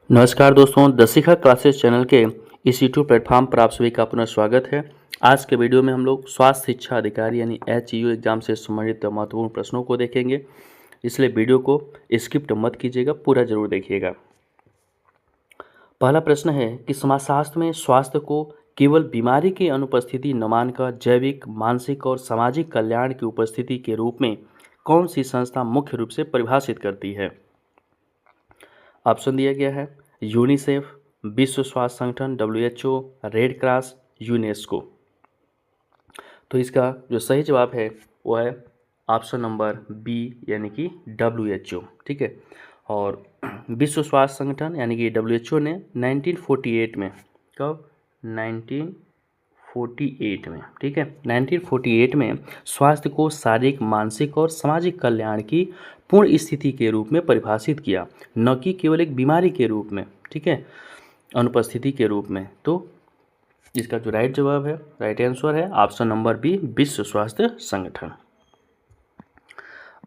नमस्कार दोस्तों, the Shikha classes channel के इस यूट्यूब प्लेटफॉर्म पर आप सभी का पुनः स्वागत है। आज के वीडियो में हम लोग स्वास्थ्य शिक्षा अधिकारी यानी HEU एग्जाम से संबंधित महत्वपूर्ण प्रश्नों को देखेंगे, इसलिए वीडियो को स्किप मत कीजिएगा, पूरा जरूर देखिएगा। पहला प्रश्न है कि समाजशास्त्र में स्वास्थ्य को केवल बीमारी की अनुपस्थिति न मानकर जैविक, मानसिक और सामाजिक कल्याण की उपस्थिति के रूप में कौन सी संस्था मुख्य रूप से परिभाषित करती है? ऑप्शन दिया गया है यूनिसेफ, विश्व स्वास्थ्य संगठन WHO, रेड क्रॉस, यूनेस्को। तो इसका जो सही जवाब है वो है ऑप्शन नंबर बी यानी कि WHO। ठीक है। और विश्व स्वास्थ्य संगठन यानी कि WHO ने 1948 में, कब? 1948 में, ठीक है, 1948 में स्वास्थ्य को शारीरिक, मानसिक और सामाजिक कल्याण की पूर्ण स्थिति के रूप में परिभाषित किया, न कि केवल एक बीमारी के रूप में, ठीक है, अनुपस्थिति के रूप में। तो इसका जो राइट जवाब है, राइट आंसर है ऑप्शन नंबर बी, विश्व स्वास्थ्य संगठन।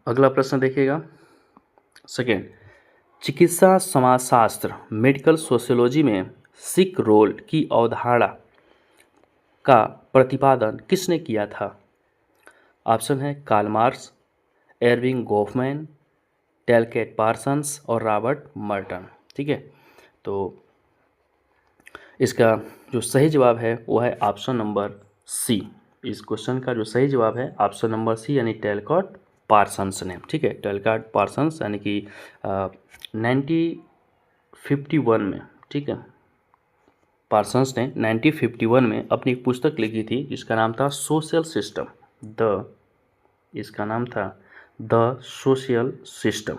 अगला प्रश्न देखिएगा, सेकेंड, चिकित्सा समाजशास्त्र मेडिकल सोशियोलॉजी में सिक रोल की अवधारणा का प्रतिपादन किसने किया था? ऑप्शन है कार्ल मार्क्स, एर्विंग गोफमैन, टैलकेट पार्सन्स और रॉबर्ट मर्टन। ठीक है। तो इसका जो सही जवाब है वो है ऑप्शन नंबर सी। इस क्वेश्चन का जो सही जवाब है ऑप्शन नंबर सी यानी टैलकेट पार्सन्स ने। ठीक है, टैलकेट पार्सन्स यानी कि 1951 में, ठीक है, पार्सन्स ने 1951 में अपनी एक पुस्तक लिखी थी जिसका नाम था सोशल सिस्टम। इसका नाम था the social system,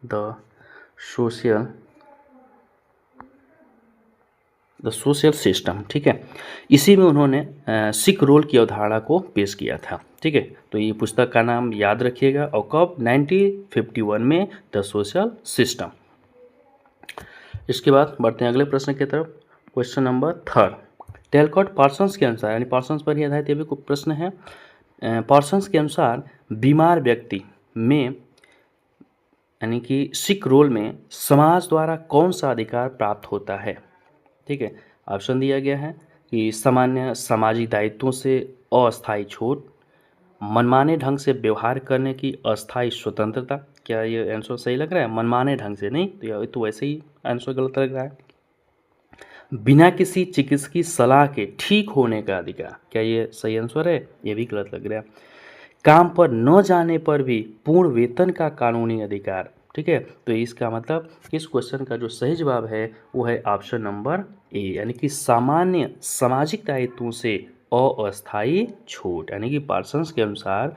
the social system. ठीक है, इसी में उन्होंने सिक रोल की अवधारणा को पेश किया था। ठीक है, तो ये पुस्तक का नाम याद रखिएगा, और कब? 1951 में, द सोशल सिस्टम। इसके बाद बढ़ते हैं अगले प्रश्न की तरफ। क्वेश्चन नंबर थर्ड, टैलकेट पार्सन्स के अनुसार, यानी पार्सन्स पर ही आधारित ये भी कुछ प्रश्न है। पार्सन्स के अनुसार बीमार व्यक्ति में यानी कि सिक रोल में समाज द्वारा कौन सा अधिकार प्राप्त होता है? ठीक है, ऑप्शन दिया गया है कि सामान्य सामाजिक दायित्वों से अस्थायी छूट, मनमाने ढंग से व्यवहार करने की अस्थायी स्वतंत्रता। क्या ये आंसर सही लग रहा है? मनमाने ढंग से नहीं, तो ये तो वैसे ही आंसर गलत लग रहा है। बिना किसी चिकित्सकीय सलाह के ठीक होने का अधिकार। क्या ये सही आंसर है? ये भी गलत लग रहा है। काम पर न जाने पर भी पूर्ण वेतन का कानूनी अधिकार। ठीक है, तो इसका मतलब इस क्वेश्चन का जो सही जवाब है वो है ऑप्शन नंबर ए, यानी कि सामान्य सामाजिक दायित्वों से अस्थायी छूट। यानी कि पार्सन्स के अनुसार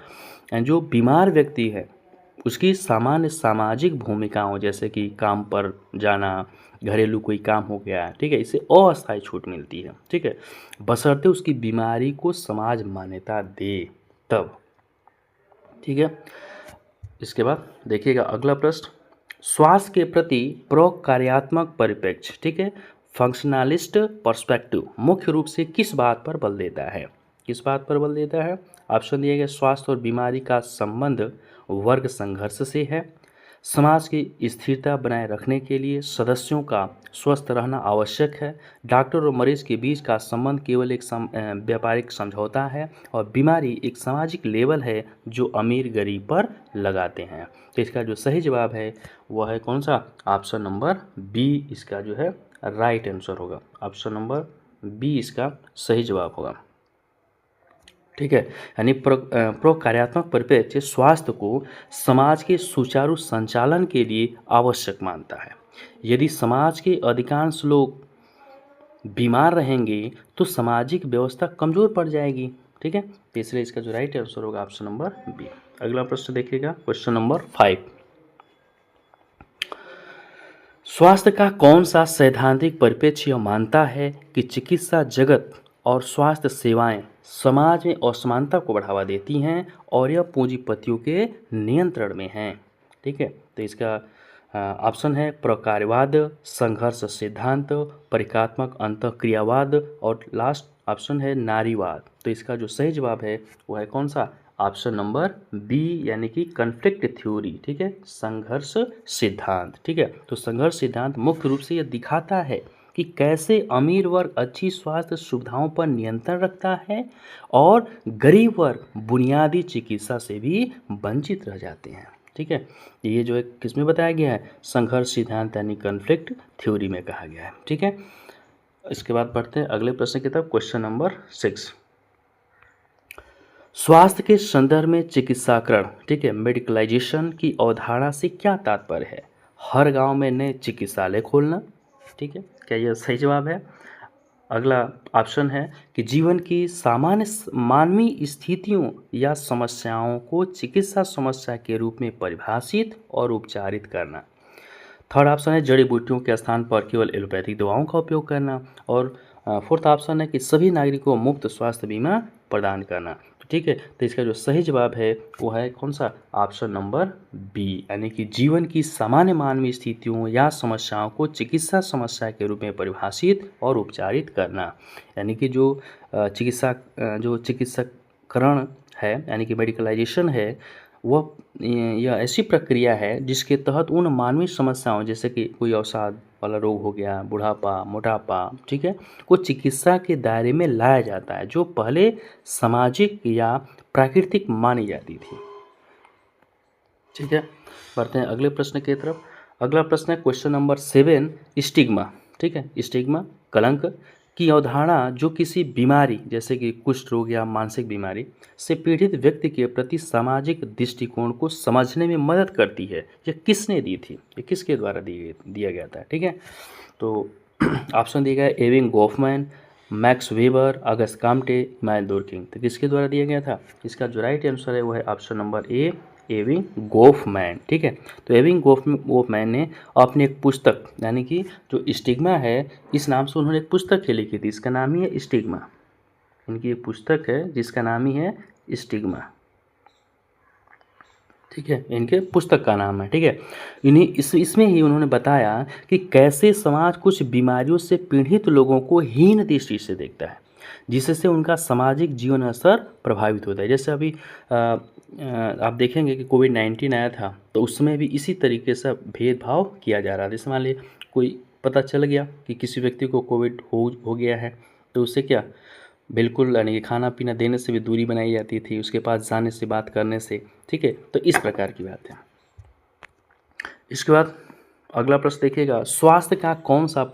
जो बीमार व्यक्ति है उसकी सामान्य सामाजिक भूमिकाओं, जैसे कि काम पर जाना, घरेलू कोई काम हो गया, ठीक है, इससे अस्थायी छूट मिलती है। ठीक है, बशर्ते उसकी बीमारी को समाज मान्यता दे तब। ठीक है, इसके बाद देखिएगा अगला प्रश्न, स्वास्थ्य के प्रति प्रकार्यात्मक परिप्रेक्ष्य, ठीक है, फंक्शनलिस्ट पर्सपेक्टिव मुख्य रूप से किस बात पर बल देता है? किस बात पर बल देता है? ऑप्शन दिए गए, स्वास्थ्य और बीमारी का संबंध वर्ग संघर्ष से है, समाज की स्थिरता बनाए रखने के लिए सदस्यों का स्वस्थ रहना आवश्यक है, डॉक्टर और मरीज के बीच का संबंध केवल एक व्यापारिक समझौता है, और बीमारी एक सामाजिक लेबल है जो अमीर गरीब पर लगाते हैं। तो इसका जो सही जवाब है वह है कौन सा? ऑप्शन नंबर बी इसका जो है राइट आंसर होगा। ऑप्शन नंबर बी इसका सही जवाब होगा। ठीक है, यानी प्रकार्यात्मक परिप्रेक्ष्य स्वास्थ्य को समाज के सुचारू संचालन के लिए आवश्यक मानता है। यदि समाज के अधिकांश लोग बीमार रहेंगे तो सामाजिक व्यवस्था कमजोर पड़ जाएगी। ठीक है, तो इसलिए इसका जो राइट आंसर होगा ऑप्शन नंबर बी। अगला प्रश्न देखिएगा, क्वेश्चन नंबर 5, स्वास्थ्य का कौन सा सैद्धांतिक परिप्रेक्ष्य मानता है कि चिकित्सा जगत और स्वास्थ्य सेवाएं समाज में असमानता को बढ़ावा देती हैं और यह पूंजीपतियों के नियंत्रण में हैं? ठीक है, तो इसका ऑप्शन है प्रकारवाद, संघर्ष सिद्धांत, परिकात्मक अंतःक्रियावाद, और लास्ट ऑप्शन है नारीवाद। तो इसका जो सही जवाब है वो है कौन सा? ऑप्शन नंबर बी यानी कि कन्फ्लिक्ट थ्योरी, ठीक है, संघर्ष सिद्धांत, ठीक है। तो संघर्ष सिद्धांत मुख्य रूप से यह दिखाता है कि कैसे अमीर वर्ग अच्छी स्वास्थ्य सुविधाओं पर नियंत्रण रखता है और गरीब वर्ग बुनियादी चिकित्सा से भी वंचित रह जाते हैं, ठीक है। ये जो है किस में बताया गया है, संघर्ष सिद्धांत यानी कन्फ्लिक्ट थ्योरी में कहा गया है, ठीक है। इसके बाद बढ़ते हैं अगले प्रश्न की तरफ, क्वेश्चन नंबर 6। स्वास्थ्य के संदर्भ में चिकित्साकरण, ठीक है, मेडिकलाइजेशन की अवधारणा से क्या तात्पर्य है? हर गांव में नए चिकित्सालय खोलना, ठीक है, क्या यह सही जवाब है? अगला ऑप्शन है कि जीवन की सामान्य मानवीय स्थितियों या समस्याओं को चिकित्सा समस्या के रूप में परिभाषित और उपचारित करना। थर्ड ऑप्शन है जड़ी बूटियों के स्थान पर केवल एलोपैथिक दवाओं का उपयोग करना। और फोर्थ ऑप्शन है कि सभी नागरिकों को मुफ्त स्वास्थ्य बीमा प्रदान करना। तो ठीक है, तो इसका जो सही जवाब है वो है कौन सा, ऑप्शन नंबर बी, यानी कि जीवन की सामान्य मानवीय स्थितियों या समस्याओं को चिकित्सा समस्या के रूप में परिभाषित और उपचारित करना। यानी कि जो चिकित्साकरण है यानी कि मेडिकलाइजेशन है, वह यह ऐसी प्रक्रिया है जिसके तहत उन मानवीय समस्याओं जैसे कि कोई अवसाद वाला रोग हो गया, बुढ़ापा, मोटापा, ठीक है, को चिकित्सा के दायरे में लाया जाता है जो पहले सामाजिक या प्राकृतिक मानी जाती थी, ठीक है। बढ़ते हैं अगले प्रश्न की तरफ। अगला प्रश्न है क्वेश्चन नंबर 7, स्टिग्मा, ठीक है, स्टिग्मा कलंक की अवधारणा जो किसी बीमारी जैसे कि कुष्ठ रोग या मानसिक बीमारी से पीड़ित व्यक्ति के प्रति सामाजिक दृष्टिकोण को समझने में मदद करती है, यह किसने दी थी, ये किसके द्वारा दिया गया था, ठीक है। तो ऑप्शन दिया गया Erving Goffman, Max Weber, Auguste Comte, Emmanuel Durkheim. तो किसके द्वारा दिया गया था? इसका जो राइट आंसर है वो है ऑप्शन नंबर ए, एविंग गोफमैन, ठीक है। तो एविंग गोफमैन ने अपनी एक पुस्तक यानी कि जो स्टिग्मा है इस नाम से उन्होंने एक पुस्तक ही लिखी थी, इसका नाम ही है स्टिग्मा। इनकी एक पुस्तक है जिसका नाम ही है स्टिग्मा, ठीक है, इनके पुस्तक का नाम है, ठीक है। इसमें ही उन्होंने बताया कि कैसे समाज कुछ बीमारियों से पीड़ित लोगों को हीन दृष्टि से देखता है जिससे उनका सामाजिक जीवन स्तर प्रभावित होता है। जैसे अभी आप देखेंगे कि कोविड-19 आया था तो उसमें भी इसी तरीके से भेदभाव किया जा रहा था। जैसे मान लीजिए कोई पता चल गया कि किसी व्यक्ति को कोविड हो गया है तो उससे क्या बिल्कुल यानी कि खाना पीना देने से भी दूरी बनाई जाती थी, उसके पास जाने से, बात करने से, ठीक है। तो इस प्रकार की बात है। इसके बाद अगला प्रश्न देखिएगा, स्वास्थ्य का कौन सा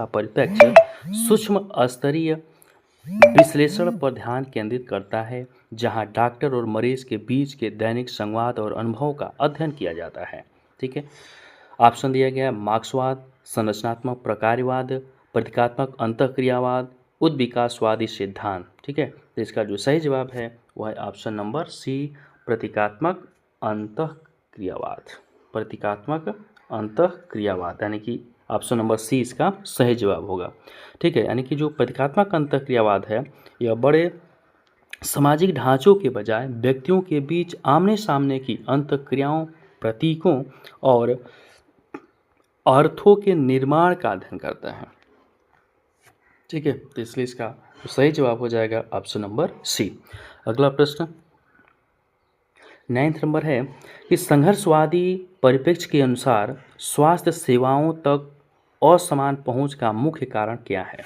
परिप्रेक्ष्य सूक्ष्म स्तरीय विश्लेषण पर ध्यान केंद्रित करता है जहां डॉक्टर और मरीज के बीच के दैनिक संवाद और अनुभव का अध्ययन किया जाता है, ठीक है। ऑप्शन दिया गया मार्क्सवाद, संरचनात्मक प्रकारवाद, प्रतीकात्मक अंतःक्रियावाद, उद्विकासवादी सिद्धांत, ठीक है। तो इसका जो सही जवाब है वह है ऑप्शन नंबर सी, प्रतीकात्मक अंतःक्रियावाद, प्रतीकात्मक अंतःक्रियावाद, यानी कि ऑप्शन नंबर सी इसका सही जवाब होगा, ठीक है। यानी कि जो प्रतीकात्मक अंतःक्रियावाद है यह बड़े सामाजिक ढांचों के बजाय व्यक्तियों के बीच आमने सामने की अंतःक्रियाओं, प्रतीकों और अर्थों के निर्माण का अध्ययन करता है, ठीक है। तो इसलिए इसका सही जवाब हो जाएगा ऑप्शन नंबर सी। अगला प्रश्न 9 नंबर है कि संघर्षवादी परिप्रेक्ष्य के अनुसार स्वास्थ्य सेवाओं तक असमान पहुंच का मुख्य कारण क्या है?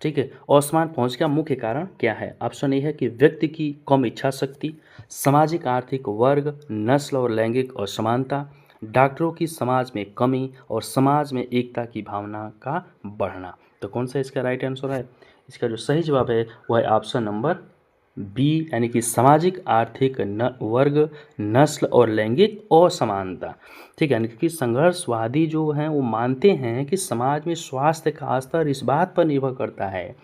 ठीक है, असमान पहुंच का मुख्य कारण क्या है? ऑप्शन ए है कि व्यक्ति की कम इच्छा शक्ति, सामाजिक आर्थिक वर्ग, नस्ल और लैंगिक असमानता, डॉक्टरों की समाज में कमी और समाज में एकता की भावना का बढ़ना। तो कौन सा इसका राइट आंसर है? इसका जो सही जवाब है वह है ऑप्शन नंबर बी, यानी कि सामाजिक आर्थिक वर्ग, नस्ल और लैंगिक असमानता, ठीक है। यानी कि संघर्षवादी जो हैं वो मानते हैं कि समाज में स्वास्थ्य का स्तर इस बात पर निर्भर करता है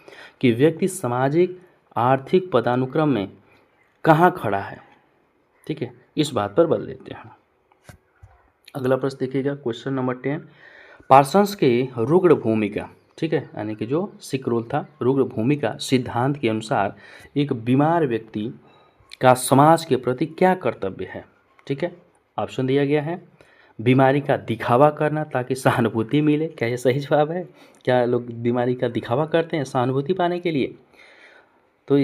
कि व्यक्ति सामाजिक आर्थिक पदानुक्रम में कहाँ खड़ा है, ठीक है, इस बात पर बल देते हैं। अगला प्रश्न देखिएगा क्वेश्चन नंबर 10, पार्सन्स के रुग्ण भूमिका, ठीक है, यानी कि जो सिक रोल था, रुग्ण भूमिका सिद्धांत के अनुसार एक बीमार व्यक्ति का समाज के प्रति क्या कर्तव्य है, ठीक है। ऑप्शन दिया गया है बीमारी का दिखावा करना ताकि सहानुभूति मिले। क्या ये सही जवाब है? क्या लोग बीमारी का दिखावा करते हैं सहानुभूति पाने के लिए? तो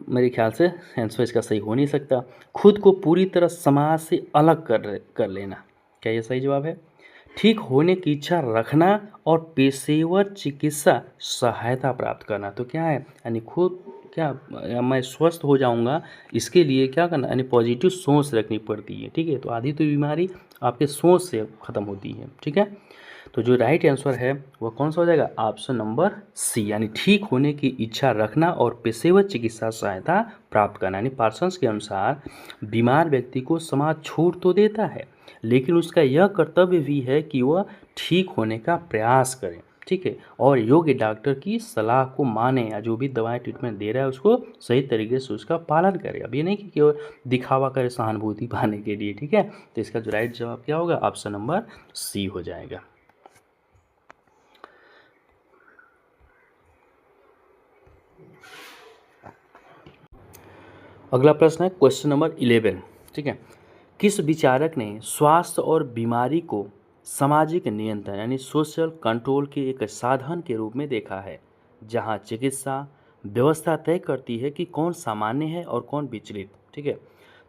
मेरे ख्याल से आंसर इसका सही हो नहीं सकता। खुद को पूरी तरह समाज से अलग कर लेना, क्या ये सही जवाब है? ठीक होने की इच्छा रखना और पेशेवर चिकित्सा सहायता प्राप्त करना, तो क्या है? यानी खुद क्या मैं स्वस्थ हो जाऊंगा, इसके लिए क्या करना, यानी पॉजिटिव सोच रखनी पड़ती है। ठीक है, तो आधी तो बीमारी आपके सोच से ख़त्म होती है। ठीक है, तो जो राइट आंसर है वह कौन सा हो जाएगा? ऑप्शन नंबर सी, यानी ठीक होने की इच्छा रखना और पेशेवर चिकित्सा सहायता प्राप्त करना। यानी पार्सन्स के अनुसार बीमार व्यक्ति को समाज छूट तो देता है, लेकिन उसका यह कर्तव्य भी है कि वह ठीक होने का प्रयास करे। ठीक है, और योग्य डॉक्टर की सलाह को माने, या जो भी दवाएं ट्रीटमेंट दे रहा है उसको सही तरीके से उसका पालन करे। अब ये नहीं कि केवल दिखावा करे सहानुभूति पाने के लिए। ठीक है, तो इसका जो राइट जवाब क्या होगा? ऑप्शन नंबर सी हो जाएगा। अगला प्रश्न है क्वेश्चन नंबर 11। ठीक है, किस विचारक ने स्वास्थ्य और बीमारी को सामाजिक नियंत्रण यानी सोशल कंट्रोल के एक साधन के रूप में देखा है, जहां चिकित्सा व्यवस्था तय करती है कि कौन सामान्य है और कौन विचलित? ठीक है,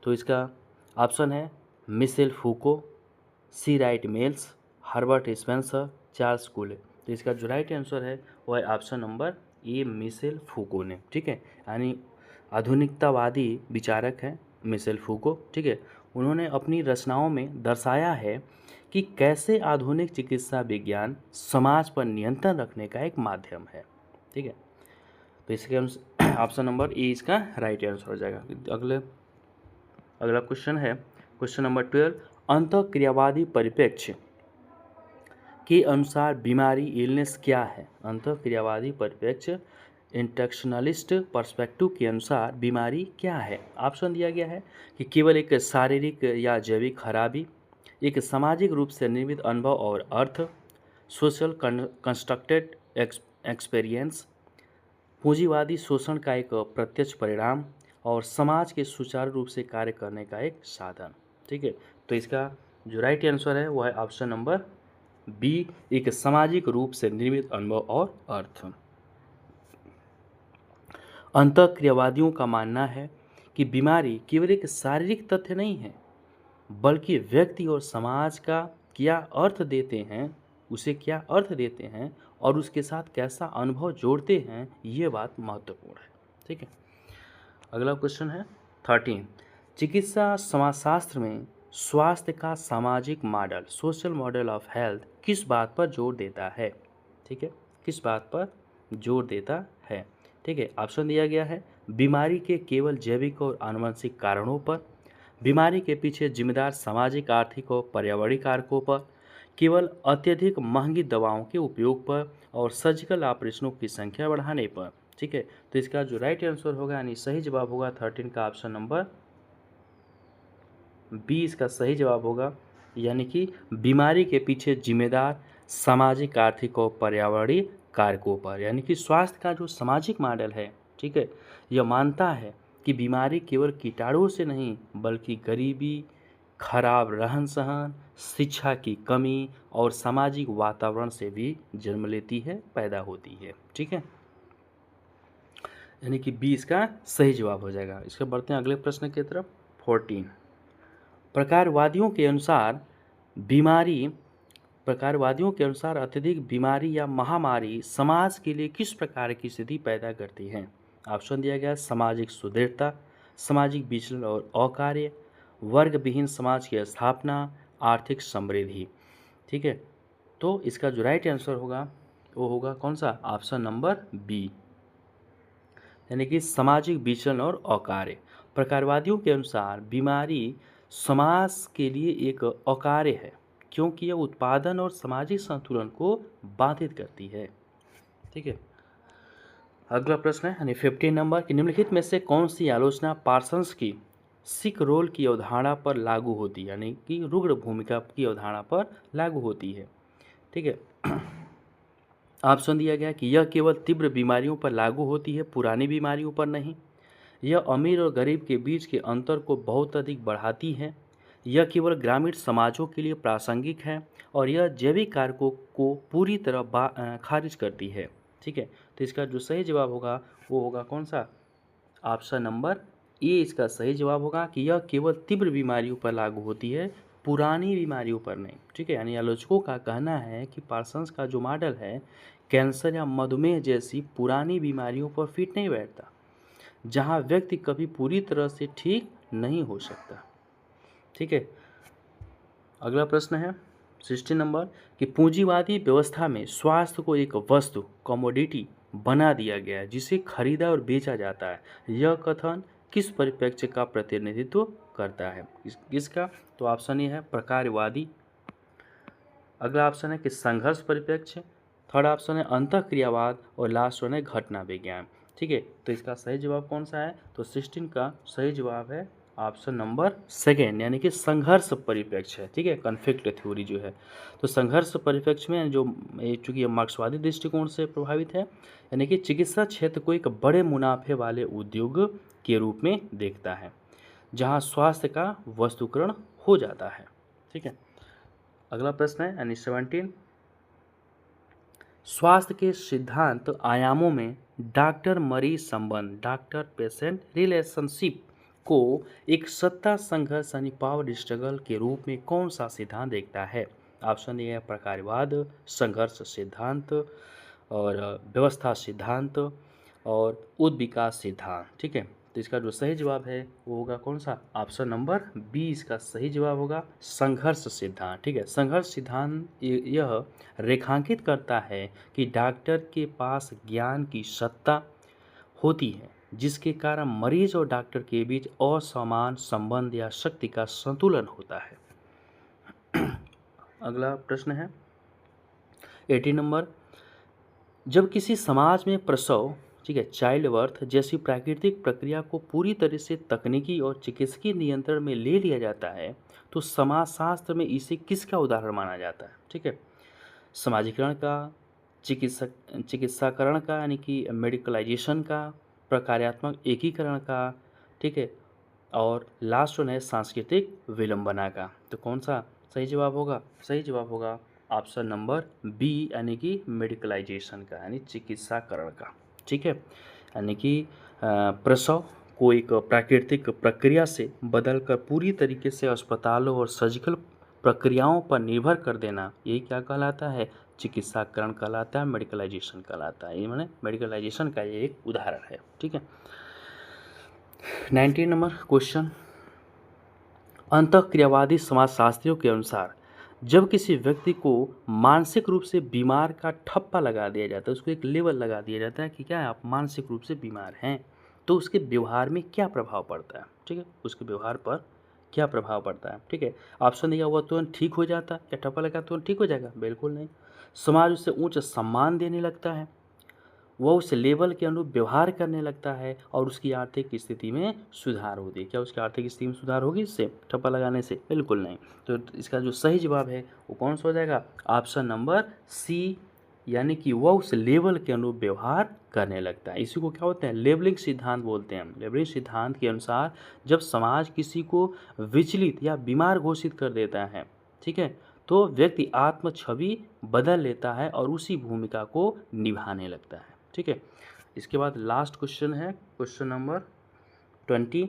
तो इसका ऑप्शन है Michel Foucault, C Wright Mills, Herbert Spencer, Charles Cooley. तो इसका जो राइट आंसर है वह है option number A, Michel Foucault ने। ठीक है, यानी आधुनिकतावादी विचारक हैं मिशेल फूको। ठीक है, उन्होंने अपनी रचनाओं में दर्शाया है कि कैसे आधुनिक चिकित्सा विज्ञान समाज पर नियंत्रण रखने का एक माध्यम है। ठीक है, तो इसके ऑप्शन नंबर ए इसका राइट आंसर हो जाएगा। अगला क्वेश्चन है क्वेश्चन नंबर 12। अंतःक्रियावादी परिप्रेक्ष्य के अनुसार बीमारी इलनेस क्या है? अंतःक्रियावादी परिप्रेक्ष्य इंटेक्शनलिस्ट पर्सपेक्टिव के अनुसार बीमारी क्या है? ऑप्शन दिया गया है कि केवल एक शारीरिक या जैविक खराबी, एक सामाजिक रूप से निर्मित अनुभव और अर्थ, सोशल कंस्ट्रक्टेड एक्सपीरियंस, पूंजीवादी शोषण का एक प्रत्यक्ष परिणाम, और समाज के सुचारू रूप से कार्य करने का एक साधन। ठीक है, तो इसका जो राइट आंसर है वह है ऑप्शन नंबर बी, एक सामाजिक रूप से निर्मित अनुभव और अर्थ। अंतःक्रियावादियों का मानना है कि बीमारी केवल एक शारीरिक तथ्य नहीं है, बल्कि व्यक्ति और समाज का क्या अर्थ देते हैं, उसे क्या अर्थ देते हैं और उसके साथ कैसा अनुभव जोड़ते हैं, ये बात महत्वपूर्ण है। ठीक है, अगला क्वेश्चन है 13। चिकित्सा समाजशास्त्र में स्वास्थ्य का सामाजिक model, social model of health, किस बात पर जोर देता है? ठीक है, किस बात पर जोर देता है? ठीक है, ऑप्शन दिया गया है बीमारी के केवल जैविक और आनुवंशिक कारणों पर, बीमारी के पीछे जिम्मेदार सामाजिक, आर्थिक और पर्यावरणीय कारकों पर, केवल अत्यधिक महंगी दवाओं के उपयोग पर, और सर्जिकल ऑपरेशनों की संख्या बढ़ाने पर। ठीक है, तो इसका जो राइट आंसर होगा यानी सही जवाब होगा 13 का ऑप्शन नंबर बी इसका सही जवाब होगा, यानी कि बीमारी के पीछे जिम्मेदार सामाजिक, आर्थिक और पर्यावरणीय कारकों पर। यानी कि स्वास्थ्य का जो सामाजिक मॉडल है, ठीक है, यह मानता है कि बीमारी केवल कीटाणुओं से नहीं बल्कि गरीबी, खराब रहन सहन, शिक्षा की कमी और सामाजिक वातावरण से भी जन्म लेती है, पैदा होती है। ठीक है, यानी कि बी इसका सही जवाब हो जाएगा। इसके बढ़ते हैं अगले प्रश्न की तरफ 14। प्रकारवादियों के अनुसार अत्यधिक बीमारी या महामारी समाज के लिए किस प्रकार की स्थिति पैदा करती है? ऑप्शन दिया गया सामाजिक सुदृढ़ता, सामाजिक विचलन और अकार्य, वर्ग विहीन समाज की स्थापना, आर्थिक समृद्धि। ठीक है, तो इसका जो राइट आंसर होगा वो होगा कौन सा? ऑप्शन नंबर बी, यानी कि सामाजिक विचलन और अकार्य। प्रकारवादियों के अनुसार बीमारी समाज के लिए एक अकार्य है, क्योंकि यह उत्पादन और सामाजिक संतुलन को बाधित करती है। ठीक है, अगला प्रश्न है यानी 15 नंबर कि निम्नलिखित में से कौन सी आलोचना पार्सन्स की सिक रोल की अवधारणा पर लागू होती है, यानी कि रुग्ण भूमिका की अवधारणा पर लागू होती है? ठीक है, ऑप्शन दिया गया कि यह केवल तीव्र बीमारियों पर लागू होती है, पुरानी बीमारियों पर नहीं। यह अमीर और गरीब के बीच के अंतर को बहुत अधिक बढ़ाती है। यह केवल ग्रामीण समाजों के लिए प्रासंगिक है और यह जैविक कारकों को पूरी तरह खारिज करती है। ठीक है, तो इसका जो सही जवाब होगा वो होगा कौन सा? ऑप्शन नंबर ए इसका सही जवाब होगा कि यह केवल तीव्र बीमारियों पर लागू होती है, पुरानी बीमारियों पर नहीं। ठीक है, यानी आलोचकों का कहना है कि पार्सन्स का जो मॉडल है कैंसर या मधुमेह जैसी पुरानी बीमारियों पर फिट नहीं बैठता, जहां व्यक्ति कभी पूरी तरह से ठीक नहीं हो सकता। ठीक है, अगला प्रश्न है 16 नंबर कि पूंजीवादी व्यवस्था में स्वास्थ्य को एक वस्तु कमोडिटी बना दिया गया है जिसे खरीदा और बेचा जाता है। यह कथन किस परिप्रेक्ष्य का प्रतिनिधित्व करता है? किसका? तो ऑप्शन ए है प्रकारवादी, अगला ऑप्शन है कि संघर्ष परिप्रेक्ष्य, थर्ड ऑप्शन है अंतःक्रियावाद और लास्ट वन है घटना विज्ञान। ठीक है, तो इसका सही जवाब कौन सा है? तो 16 का सही जवाब है ऑप्शन नंबर सेकेंड, यानी कि संघर्ष परिप्रेक्ष्य है। ठीक है, कन्फ्लिक्ट थ्योरी जो है, तो संघर्ष परिप्रेक्ष्य में जो चूँकि मार्क्सवादी दृष्टिकोण से प्रभावित है, यानी कि चिकित्सा क्षेत्र को एक बड़े मुनाफे वाले उद्योग के रूप में देखता है जहाँ स्वास्थ्य का वस्तुकरण हो जाता है। ठीक है, अगला प्रश्न है यानी 17, स्वास्थ्य के सिद्धांत आयामों में डॉक्टर मरीज संबंध डॉक्टर पेशेंट रिलेशनशिप को एक सत्ता संघर्ष यानी पावर स्ट्रगल के रूप में कौन सा सिद्धांत देखता है? ऑप्शन ए है प्रकारवाद, संघर्ष सिद्धांत और व्यवस्था सिद्धांत और उद्विकास सिद्धांत। ठीक है, तो इसका जो सही जवाब है वो होगा कौन सा? ऑप्शन नंबर बी इसका सही जवाब होगा संघर्ष सिद्धांत। ठीक है, संघर्ष सिद्धांत यह रेखांकित करता है कि डॉक्टर के पास ज्ञान की सत्ता होती है जिसके कारण मरीज और डॉक्टर के बीच असमान संबंध या शक्ति का संतुलन होता है। अगला प्रश्न है 18 नंबर, जब किसी समाज में प्रसव, ठीक है, चाइल्ड बर्थ जैसी प्राकृतिक प्रक्रिया को पूरी तरह से तकनीकी और चिकित्सकीय नियंत्रण में ले लिया जाता है तो समाजशास्त्र में इसे किसका उदाहरण माना जाता है? ठीक है, समाजीकरण का, चिकित्साकरण का यानी कि मेडिकलाइजेशन का, प्रकार्यात्मक एकीकरण का, ठीक है, और लास्ट वन है सांस्कृतिक विलंबना का। तो कौन सा सही जवाब होगा? सही जवाब होगा ऑप्शन नंबर बी यानी कि मेडिकलाइजेशन का यानी चिकित्साकरण का। ठीक है, यानी कि प्रसव को एक प्राकृतिक प्रक्रिया से बदलकर पूरी तरीके से अस्पतालों और सर्जिकल प्रक्रियाओं पर निर्भर कर देना, यही क्या कहलाता है? चिकित्साकरण कहलाता है, मेडिकलाइजेशन कहलाता है। ये माने मेडिकलाइजेशन का ये एक उदाहरण है। ठीक है, 19 नंबर क्वेश्चन, अंतःक्रियावादी समाजशास्त्रियों के अनुसार जब किसी व्यक्ति को मानसिक रूप से बीमार का ठप्पा लगा दिया जाता है, उसको एक लेबल लगा दिया जाता है कि क्या आप मानसिक रूप से बीमार हैं, तो उसके व्यवहार में क्या प्रभाव पड़ता है? ठीक है, उसके व्यवहार पर क्या प्रभाव पड़ता है? ठीक है, ऑप्शन दिया हुआ तुरंत ठीक हो जाता है, क्या ठप्पा लगा तुरंत ठीक हो जाएगा? बिल्कुल नहीं। समाज उसे उच्च सम्मान देने लगता है, वह उस लेवल के अनुरूप व्यवहार करने लगता है और उसकी आर्थिक स्थिति में सुधार होती है। क्या उसकी आर्थिक स्थिति में सुधार होगी इससे ठप्पा लगाने से? बिल्कुल नहीं। तो इसका जो सही जवाब है वो कौन सा हो जाएगा? ऑप्शन नंबर सी, यानी कि वह उस लेवल के अनुरूप व्यवहार करने लगता है। इसी को क्या होते हैं? लेबलिंग सिद्धांत बोलते हैं हम। लेबलिंग सिद्धांत के अनुसार जब समाज किसी को विचलित या बीमार घोषित कर देता है, ठीक है, तो व्यक्ति आत्म छवि बदल लेता है और उसी भूमिका को निभाने लगता है। ठीक है, इसके बाद लास्ट क्वेश्चन है क्वेश्चन नंबर 20,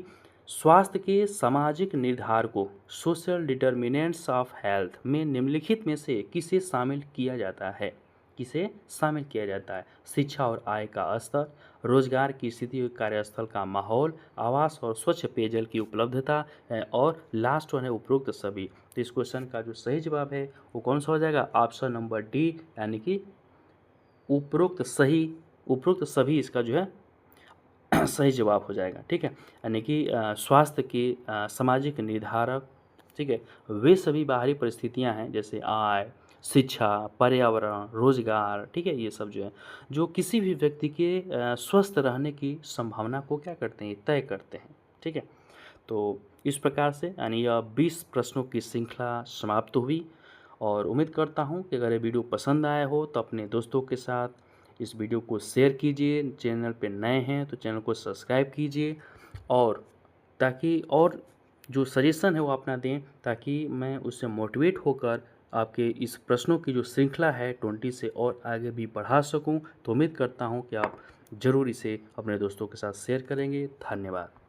स्वास्थ्य के सामाजिक निर्धारकों सोशल डिटर्मिनेंट्स ऑफ हेल्थ में निम्नलिखित में से किसे शामिल किया जाता है? किसे शामिल किया जाता है? शिक्षा और आय का स्तर, रोजगार की स्थिति, कार्यस्थल का माहौल, आवास और स्वच्छ पेयजल की उपलब्धता और लास्ट वन है उपरोक्त सभी। तो इस क्वेश्चन का जो सही जवाब है वो कौन सा हो जाएगा? ऑप्शन नंबर डी, यानी कि उपरोक्त सभी इसका जो है सही जवाब हो जाएगा। ठीक है, यानी कि स्वास्थ्य के सामाजिक निर्धारक, ठीक है, वे सभी बाहरी परिस्थितियां हैं जैसे आय, शिक्षा, पर्यावरण, रोजगार, ठीक है, ये सब जो है जो किसी भी व्यक्ति के स्वस्थ रहने की संभावना को क्या करते हैं? तय करते हैं। ठीक है, तो इस प्रकार से यानी यह 20 प्रश्नों की श्रृंखला समाप्त हुई और उम्मीद करता हूँ कि अगर ये वीडियो पसंद आया हो तो अपने दोस्तों के साथ इस वीडियो को शेयर कीजिए। चैनल पे नए हैं तो चैनल को सब्सक्राइब कीजिए और ताकि और जो सजेशन है वो अपना दें, ताकि मैं उससे मोटिवेट होकर आपके इस प्रश्नों की जो श्रृंखला है 20 से और आगे भी बढ़ा सकूं। तो उम्मीद करता हूं कि आप ज़रूर इसे अपने दोस्तों के साथ शेयर करेंगे। धन्यवाद।